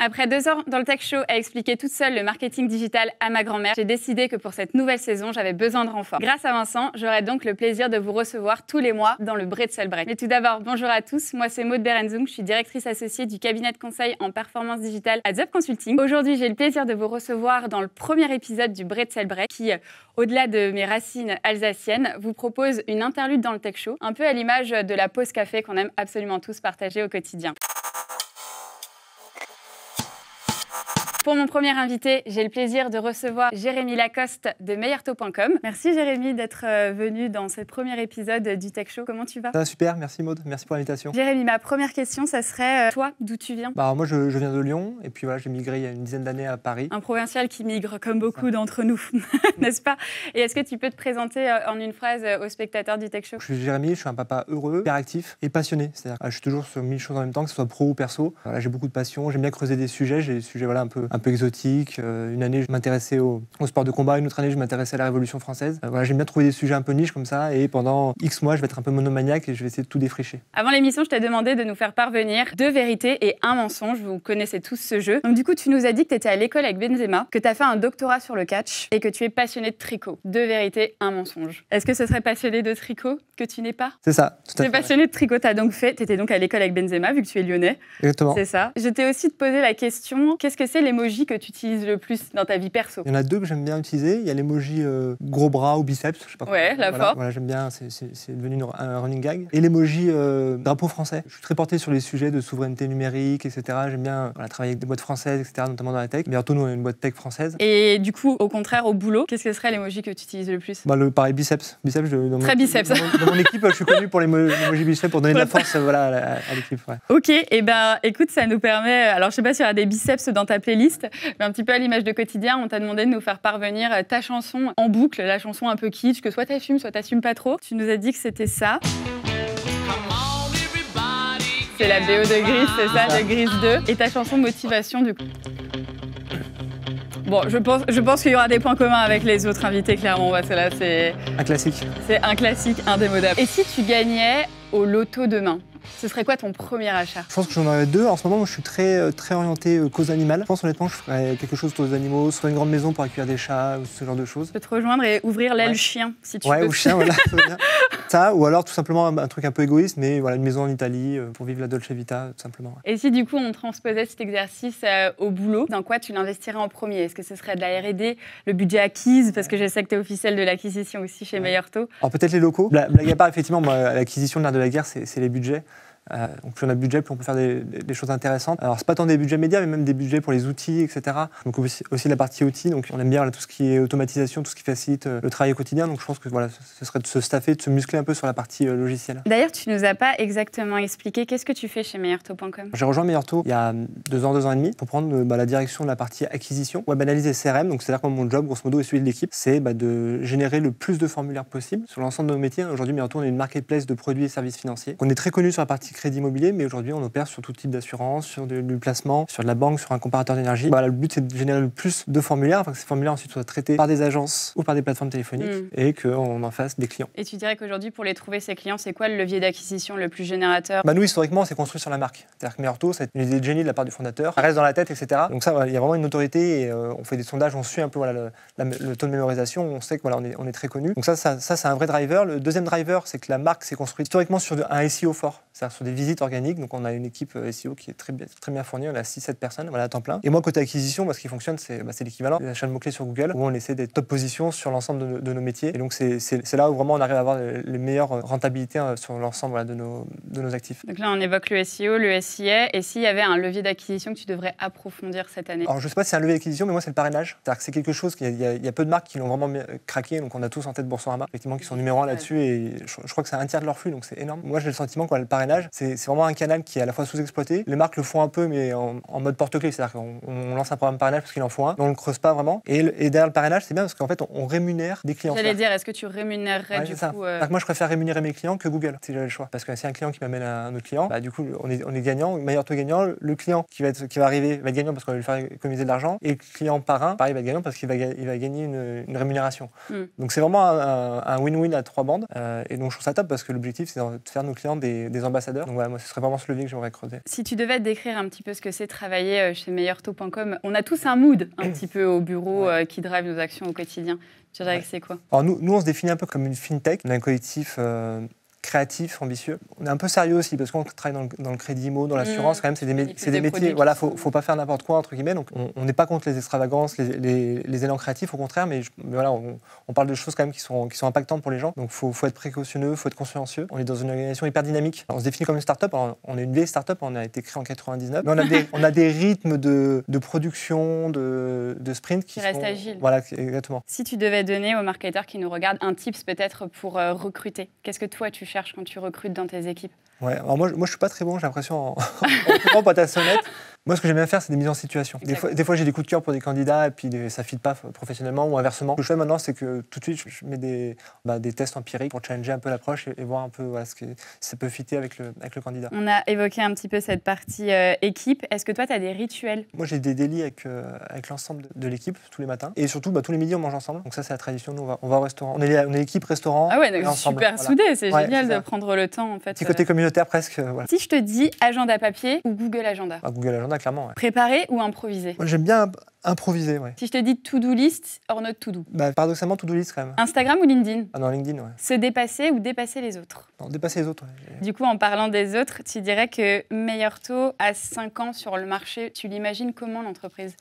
Après 2 ans dans le Tech Show à expliquer toute seule le marketing digital à ma grand-mère, j'ai décidé que pour cette nouvelle saison, j'avais besoin de renfort. Grâce à Vincent, j'aurai donc le plaisir de vous recevoir tous les mois dans le Bretzel Break. Mais tout d'abord, bonjour à tous, moi c'est Maud Berenzung, je suis directrice associée du cabinet de conseil en performance digitale à Zep Consulting. Aujourd'hui, j'ai le plaisir de vous recevoir dans le premier épisode du Bretzel Break qui, au-delà de mes racines alsaciennes, vous propose une interlude dans le Tech Show, un peu à l'image de la pause café qu'on aime absolument tous partager au quotidien. Pour mon premier invité, j'ai le plaisir de recevoir Jérémy Lacoste de meilleurtaux.com. Merci Jérémy d'être venu dans ce premier épisode du Tech Show. Comment tu vas ? Ça va super, merci Maud, merci pour l'invitation. Jérémy, ma première question, ça serait toi, d'où tu viens ? Alors moi je viens de Lyon et puis voilà, j'ai migré il y a une dizaine d'années à Paris. Un provincial qui migre comme beaucoup d'entre nous, n'est-ce pas ? Et est-ce que tu peux te présenter en une phrase aux spectateurs du Tech Show ? Je suis Jérémy, je suis un papa heureux, hyperactif et passionné. C'est-à-dire je suis toujours sur 1000 choses en même temps, que ce soit pro ou perso. Voilà, j'ai beaucoup de passion, j'aime bien creuser des sujets, j'ai des sujets voilà, un peu exotiques. Une année, je m'intéressais au sport de combat, une autre année, je m'intéressais à la Révolution française. Voilà, j'aime bien trouver des sujets un peu niches comme ça et pendant X mois, je vais être un peu monomaniaque et je vais essayer de tout défricher. Avant l'émission, je t'ai demandé de nous faire parvenir 2 vérités et un mensonge. Vous connaissez tous ce jeu. Donc du coup, tu nous as dit que tu étais à l'école avec Benzema, que tu as fait un doctorat sur le catch et que tu es passionné de tricot. 2 vérités, un mensonge. Est-ce que ce serait passionné de tricot que tu n'es pas ? C'est ça, tout à fait. Tu es passionné de tricot, tu étais donc à l'école avec Benzema, vu que tu es lyonnais. Exactement. C'est ça. Je t'ai aussi posé la question, qu'est-ce que c'est l'emoji que tu utilises le plus dans ta vie perso ? Il y en a 2 que j'aime bien utiliser. Il y a l'emoji gros bras ou biceps, je sais pas quoi. Ouais, la force. Voilà, j'aime bien, c'est devenu un running gag. Et l'emoji drapeau français. Je suis très porté sur les sujets de souveraineté numérique, etc. J'aime bien travailler avec des boîtes françaises, etc., notamment dans la tech. Bientôt, nous, on a une boîte tech française. Et du coup, au contraire, au boulot, qu'est-ce que serait l'emoji que tu utilises le plus ? Pareil, biceps. Très biceps. Dans mon équipe, je suis connu pour l'emoji biceps, pour donner de la force à l'équipe. Ouais. Ok, et écoute, ça nous permet... Alors, je sais pas s'il y aura des biceps dans ta playlist, mais un petit peu à l'image de quotidien, on t'a demandé de nous faire parvenir ta chanson en boucle, la chanson un peu kitsch, que soit t'assumes, soit t'assumes pas trop. Tu nous as dit que c'était ça. C'est la BO de Gris, c'est ça, de Gris 2. Et ta chanson Motivation, du coup. Bon, je pense qu'il y aura des points communs avec les autres invités, clairement, parce que là, c'est... Un classique. C'est un classique indémodable. Et si tu gagnais au loto demain ? Ce serait quoi ton premier achat ? Je pense que j'en aurais 2. En ce moment, moi, je suis très orienté cause animale. Je pense honnêtement, je ferais quelque chose pour les animaux, soit une grande maison pour accueillir des chats ou ce genre de choses. Je peux te rejoindre et ouvrir l'aile chien, si tu veux. Ouais, ou chien, voilà. Ça, ou alors tout simplement un truc un peu égoïste, mais voilà, une maison en Italie pour vivre la Dolce Vita, tout simplement. Et si du coup, on transposait cet exercice au boulot, dans quoi tu l'investirais en premier ? Est-ce que ce serait de la R&D, le budget acquise, parce que je sais que tu es officiel de l'acquisition aussi chez Meilleurtaux. Alors peut-être les locaux. Blague à part, effectivement, moi, l'acquisition de l'art de la guerre, c'est les budgets. Donc plus on a de budget, plus on peut faire des choses intéressantes. Alors c'est pas tant des budgets médias, mais même des budgets pour les outils, etc. Donc aussi la partie outils. Donc on aime bien tout ce qui est automatisation, tout ce qui facilite le travail au quotidien. Donc je pense que voilà, ce serait de se staffer, de se muscler un peu sur la partie logicielle. D'ailleurs, tu nous as pas exactement expliqué qu'est-ce que tu fais chez meilleurtaux.com. J'ai rejoint Meilleurtaux il y a 2 ans et demi pour prendre la direction de la partie acquisition, web analyse et CRM. Donc c'est-à-dire que mon job, grosso modo, et celui de l'équipe, c'est de générer le plus de formulaires possible sur l'ensemble de nos métiers. Aujourd'hui, Meilleurtaux, on est une marketplace de produits et services financiers. On est très connu sur la partie crédit immobilier, mais aujourd'hui, on opère sur tout type d'assurance, sur du placement, sur de la banque, sur un comparateur d'énergie. Le but, c'est de générer le plus de formulaires, afin que ces formulaires ensuite soient traités par des agences ou par des plateformes téléphoniques et qu'on en fasse des clients. Et tu dirais qu'aujourd'hui, pour les trouver, ces clients, c'est quoi le levier d'acquisition le plus générateur ? Nous, historiquement, on s'est construit sur la marque. C'est-à-dire que Meilleurtaux, c'est une idée de génie de la part du fondateur. Ça reste dans la tête, etc. Donc ça, il y a vraiment une autorité et on fait des sondages, on suit un peu le taux de mémorisation, on sait qu'on est très connu. Donc ça, c'est un vrai driver. Le deuxième driver, c'est que la marque s'est construite historiquement sur un SEO fort, c'est-à-dire sur des visites organiques. Donc on a une équipe SEO qui est très bien fournie, on a 6-7 personnes à temps plein. Et moi, côté acquisition, ce qui fonctionne, c'est l'équivalent des achats de mots-clés sur Google, où on essaie d'être top position sur l'ensemble de nos métiers. Et donc c'est là où vraiment on arrive à avoir les meilleures rentabilités sur l'ensemble de nos actifs. Donc là, on évoque le SEO, le SIA, et s'il y avait un levier d'acquisition que tu devrais approfondir cette année ? Alors je ne sais pas si c'est un levier d'acquisition, mais moi c'est le parrainage. C'est-à-dire que c'est quelque chose, il y a peu de marques qui l'ont vraiment craqué, donc on a tous en tête Boursorama, effectivement, qui sont numéro 1 là-dessus, et je crois que c'est un tiers de leur flux, donc c'est énorme. Moi j'ai le sentiment que le parrainage, c'est vraiment un canal qui est à la fois sous-exploité. Les marques le font un peu, mais en mode porte-clés, c'est-à-dire qu'on lance un programme parrainage parce qu'il en faut un, mais on ne le creuse pas vraiment. Et derrière le parrainage, c'est bien parce qu'en fait, on rémunère des clients. J'allais dire, est-ce que tu rémunérerais du coup Moi, je préfère rémunérer mes clients que Google, si j'avais le choix. Parce que si un client qui m'amène à un autre client, du coup, on est gagnant, Meilleurtaux gagnant, le client qui va arriver va être gagnant parce qu'on va lui faire économiser de l'argent, et le client parrain, pareil, va être gagnant parce qu'il va gagner une rémunération. Donc c'est vraiment un win-win à 3 bandes. Et donc je trouve ça top parce que l'objectif, c'est de faire de nos clients des ambassadeurs trader. Donc voilà, moi, ce serait vraiment ce levier que j'aimerais creuser. Si tu devais décrire un petit peu ce que c'est travailler chez meilleurtaux.com, on a tous un mood un petit peu au bureau qui drive nos actions au quotidien. Tu dirais que c'est quoi? Alors nous, on se définit un peu comme une fintech. On a un collectif créatif, ambitieux. On est un peu sérieux aussi parce qu'on travaille dans le crédit IMO, dans l'assurance, quand même, c'est des métiers. Voilà, faut pas faire n'importe quoi, entre guillemets. Donc on n'est pas contre les extravagances, les élans créatifs, au contraire, mais voilà, on parle de choses quand même qui sont impactantes pour les gens. Donc faut être précautionneux, faut être consciencieux. On est dans une organisation hyper dynamique. Alors, on se définit comme une start-up. Alors, on est une vieille start-up, on a été créé en 99. Mais on a des rythmes de production, de sprint qui restent agiles. Voilà, exactement. Si tu devais donner aux marketeurs qui nous regardent un tips peut-être pour recruter, qu'est-ce que toi tu cherches quand tu recrutes dans tes équipes? Ouais, alors moi je suis pas très bon, j'ai l'impression, en recrutement, pour être honnête. Moi, ce que j'aime bien faire, c'est des mises en situation. Des fois j'ai des coups de cœur pour des candidats et puis ça ne fit pas professionnellement ou inversement. Ce que je fais maintenant, c'est que tout de suite, je mets des tests empiriques pour challenger un peu l'approche et voir un peu ce que ça peut fitter avec le candidat. On a évoqué un petit peu cette partie équipe. Est-ce que toi, tu as des rituels? Moi, j'ai des délits avec l'ensemble de l'équipe tous les matins. Et surtout, tous les midis, on mange ensemble. Donc ça, c'est la tradition. Nous, on va au restaurant. On est l'équipe restaurant. Ah ouais, donc super soudé. C'est génial de prendre le temps, en fait. Petit côté communautaire, presque. Voilà. Si je te dis agenda papier ou Google Agenda? Google Agenda, clairement. Ouais. Préparer ou improviser? Moi, j'aime bien improviser, ouais. Si je te dis to-do list or not to-do? Paradoxalement, to-do list, quand même. Instagram ou LinkedIn? Non, LinkedIn, ouais. Se dépasser ou dépasser les autres? Non, dépasser les autres, ouais. Du coup, en parlant des autres, tu dirais que Meilleur Taux a 5 ans sur le marché. Tu l'imagines comment, l'entreprise?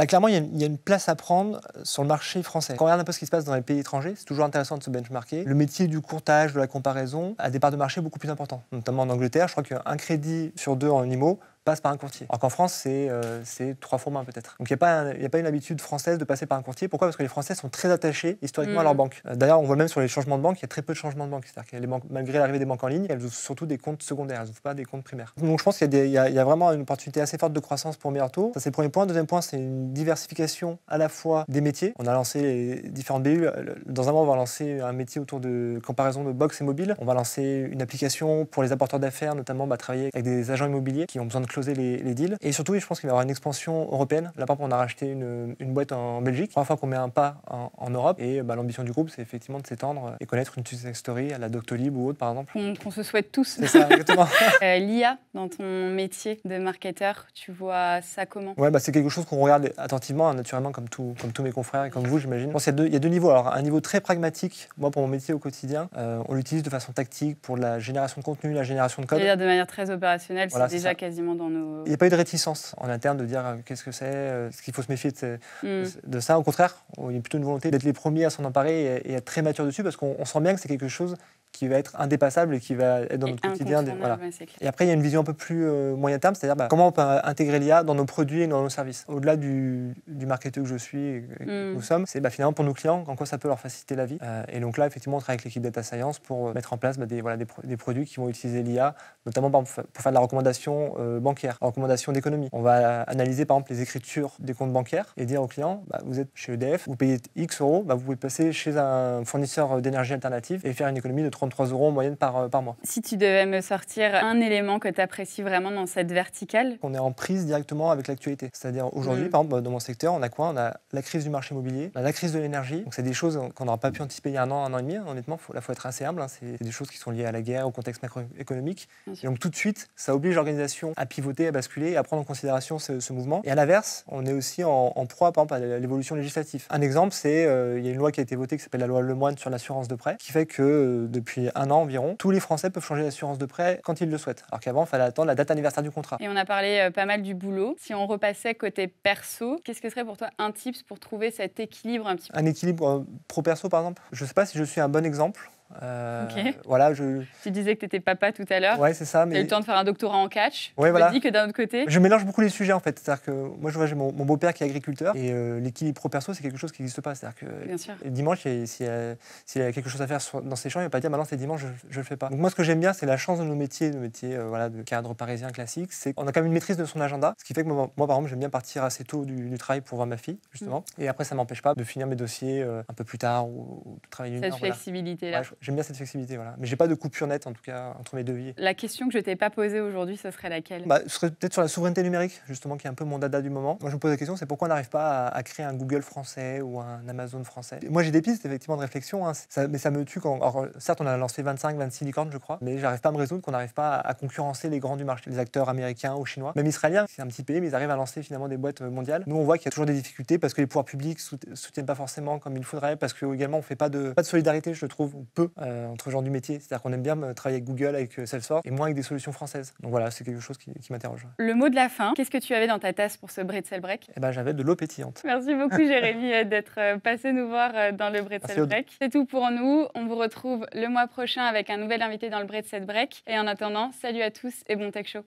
Clairement, il y a une place à prendre sur le marché français. Quand on regarde un peu ce qui se passe dans les pays étrangers, c'est toujours intéressant de se benchmarker. Le métier du courtage, de la comparaison, a des parts de marché beaucoup plus importantes. Notamment en Angleterre, je crois qu'un crédit sur 2 en IMO passe par un courtier. Alors qu'en France, c'est 3 fois moins peut-être. Donc il n'y a pas une habitude française de passer par un courtier. Pourquoi? Parce que les Français sont très attachés historiquement à leur banque. D'ailleurs, on voit même sur les changements de banque, il y a très peu de changements de banque. C'est-à-dire que les banques, malgré l'arrivée des banques en ligne, elles ouvrent surtout des comptes secondaires, elles n'ouvrent pas des comptes primaires. Donc je pense qu'il y a vraiment une opportunité assez forte de croissance pour Meilleur Taux. Ça, c'est le premier point. Deuxième point, c'est une diversification à la fois des métiers. On a lancé les différentes BU. Dans un mois, on va lancer un métier autour de comparaison de box et mobile. On va lancer une application pour les apporteurs d'affaires, notamment travailler avec des agents immobiliers qui ont besoin de closer les deals. Et surtout, je pense qu'il va y avoir une expansion européenne. Là, par exemple, on a racheté une boîte en Belgique. Première fois qu'on met un pas en Europe. Et l'ambition du groupe, c'est effectivement de s'étendre et connaître une success story à la Doctolib ou autre, par exemple. Qu'on se souhaite tous. C'est ça, exactement. L'IA, dans ton métier de marketeur, tu vois ça comment? Ouais, c'est quelque chose qu'on regarde attentivement, naturellement, comme tous mes confrères et comme vous, j'imagine. Je pense qu'il y a deux niveaux. Alors, un niveau très pragmatique, moi, pour mon métier au quotidien, on l'utilise de façon tactique pour la génération de contenu, la génération de code. C'est-à-dire de manière très opérationnelle, voilà, c'est déjà quasiment dans nos... Il n'y a pas eu de réticence en interne de dire qu'est-ce que c'est, ce qu'il faut se méfier de ça. Au contraire, il y a plutôt une volonté d'être les premiers à s'en emparer et être très mature dessus parce qu'on sent bien que c'est quelque chose qui va être indépassable et qui va être dans notre quotidien. Voilà. Et après, il y a une vision un peu plus moyen terme, c'est-à-dire comment on peut intégrer l'IA dans nos produits et dans nos services. Au-delà du marketeur que je suis et que nous sommes, c'est finalement pour nos clients, en quoi ça peut leur faciliter la vie. Et donc là, effectivement, on travaille avec l'équipe Data Science pour mettre en place des produits qui vont utiliser l'IA, notamment pour faire de la recommandation bancaire, la recommandation d'économie. On va analyser par exemple les écritures des comptes bancaires et dire aux clients, vous êtes chez EDF, vous payez X euros, vous pouvez passer chez un fournisseur d'énergie alternative et faire une économie de 33 euros en moyenne par mois. Si tu devais me sortir un élément que tu apprécies vraiment dans cette verticale? On est en prise directement avec l'actualité. C'est-à-dire aujourd'hui, par exemple, dans mon secteur, on a quoi? On a la crise du marché immobilier, on a la crise de l'énergie. Donc c'est des choses qu'on n'aura pas pu anticiper il y a un an et demi. Honnêtement, faut être assez humble. C'est des choses qui sont liées à la guerre, au contexte macroéconomique. Et donc tout de suite, ça oblige l'organisation à pivoter, à basculer, à prendre en considération ce mouvement. Et à l'inverse, on est aussi en proie, par exemple, à l'évolution législative. Un exemple, c'est il y a une loi qui a été votée qui s'appelle la loi Lemoine sur l'assurance de prêt, qui fait que depuis un an environ, tous les Français peuvent changer d'assurance de prêt quand ils le souhaitent. Alors qu'avant, il fallait attendre la date anniversaire du contrat. Et on a parlé pas mal du boulot. Si on repassait côté perso, qu'est-ce que serait pour toi un tips pour trouver cet équilibre un petit peu? Un équilibre pro-perso, par exemple? Je ne sais pas si je suis un bon exemple. Voilà, Tu disais que tu étais papa tout à l'heure. Ouais, c'est ça. Tu as eu le temps de faire un doctorat en catch. Ouais, je me dis que d'un autre côté... Je mélange beaucoup les sujets en fait. C'est-à-dire que moi, j'ai mon beau-père qui est agriculteur et l'équilibre pro-perso, c'est quelque chose qui n'existe pas. C'est-à-dire que bien sûr. Dimanche, s'il y a quelque chose à faire dans ses champs, il ne va pas dire maintenant c'est dimanche, je le fais pas. Donc moi, ce que j'aime bien, c'est la chance de nos métiers, de cadre parisien classique, c'est qu'on a quand même une maîtrise de son agenda. Ce qui fait que moi par exemple, j'aime bien partir assez tôt du travail pour voir ma fille, justement. Et après, ça ne m'empêche pas de finir mes dossiers un peu plus tard ou de travailler une heure. Cette flexibilité-là. Ouais, j'aime bien cette flexibilité, voilà. Mais j'ai pas de coupure nette, en tout cas, entre mes devis. La question que je t'ai pas posée aujourd'hui, ce serait laquelle? Ce serait peut-être sur la souveraineté numérique, justement, qui est un peu mon dada du moment. Moi, je me pose la question, c'est pourquoi on n'arrive pas à créer un Google français ou un Amazon français. Moi, j'ai des pistes, effectivement, de réflexion, hein, mais ça me tue quand... Alors, certes, on a lancé 25, 26 licornes, je crois, mais j'arrive pas à me résoudre qu'on n'arrive pas à concurrencer les grands du marché, les acteurs américains ou chinois. Même israéliens, c'est un petit pays, mais ils arrivent à lancer finalement des boîtes mondiales. Nous, on voit qu'il y a toujours des difficultés parce que les pouvoirs publics soutiennent pas forcément comme il faudrait, parce que également on fait pas de solidarité, je trouve, ou peu, entre gens du métier. C'est-à-dire qu'on aime bien travailler avec Google, avec Salesforce, et moins avec des solutions françaises. Donc voilà, c'est quelque chose qui m'interroge. Le mot de la fin, qu'est-ce que tu avais dans ta tasse pour ce Bretzel Break? Eh ben, j'avais de l'eau pétillante. Merci beaucoup Jérémy d'être passé nous voir dans le Bretzel Break. C'est tout pour nous. On vous retrouve le mois prochain avec un nouvel invité dans le Bretzel Break. Et en attendant, salut à tous et bon tech show.